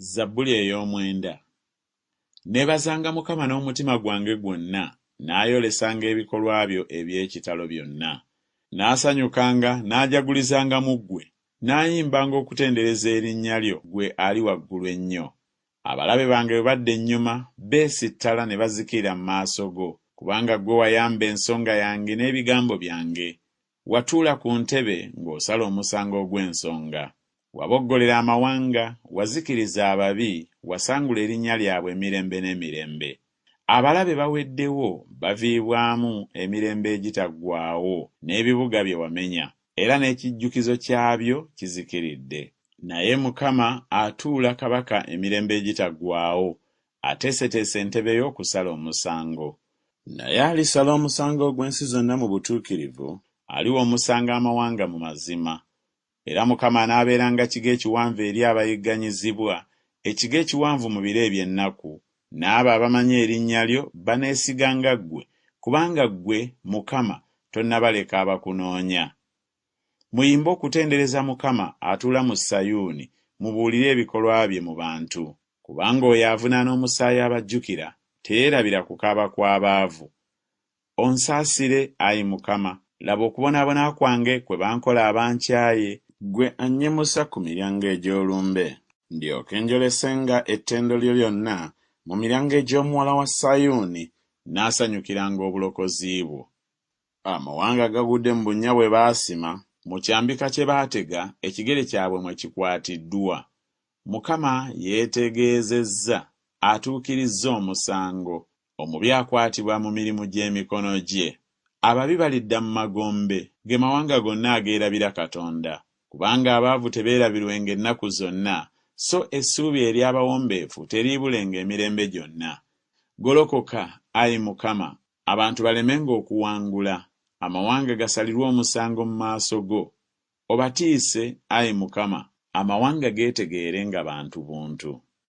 Zabbuli ey'omwenda. Neebazanga Mukama n'omutima gwange gwonna, n'ayolesanga ebikolwa byo eby'ekitalo byonna. N'asanyukanga n'ajagulizanga mu ggwe, n'ayimbanga okutendereza erinnya lyo ggwe ali waggulu ennyo. Abalabe bange bwe badda ennyuma, beesittala ne bazikira mu maaso go, kubanga ggwe wayamba ensonga yange n'ebigambo byange. Watuula ku ntebe ng'osala omusango ogw'ensonga. Waboggolera amawanga, wazikiriza ababi, wasangula erinnya lyabwe emirembe n'emirembe. Abalabe baweddewo baviibwamu emirembe egitaggwaawo n'ebibuga bye wamenya, era n'ekijjukizo kyabyo kizikiridde. Naye Mukama atuula kabaka emirembe egitaggwaawo, ateeseteese entebe y'okusala omusango. Naye alisala omusango ogw'ensi zonna mu butuukirivu, aliwa omusanga amawanga mu mazima. Era Mukama anaabeeranga kigo ekiwanvu eri abayigganyizibwa, ekigo ekiwanvu mu biro eby'ennaku. N'abo abamanyi erinnya lyo baneesiganga ggwe, kubanga ggwe, Mukama, tonnabaleka abakunoonya. Muyimbe okutendereza Mukama atuula mu Sayuuni, mubuulire ebikolwa bye mu bantu. Kubanga oyo avunaana omusaayi abajjukira, teyeerabira kukaaba kw'abaavu. Onsaasire, Ayi Mukama, laba okubonaabona kwange kwe bankola abankyaye, ggwe annyimusa ku miryango egy'olumbe. Ndyoke njolesenga ettendo lyo lyonna mu miryango egy'omuwala wa Sayuuni, n'asanyukiranga obulokozi bwo. Amawanga gagudde mu bunnya bwe baasima, mu kyambika kye baatega, ekigere kyabwe mwe kikwatiddwa. Mukama yeetegeezezza, atuukirizza omusango. Omubi akwatibwa mu mirimu gy'emikono gye. Ababi balidda mu magombe, ge mawanga gonna ageerabira Katonda. Kubanga abaavu tebeerabirwenga ennaku zonna, so essuubi ery'abawombeefu teriibulenga emirembe gyonna. Golokoka, Ayi Mukama, abantu balemenga okuwangula, amawanga gasalirwe omusango mu maaso go. Obatiise, Ayi Mukama, amawanga geetegeere nga bantu buntu.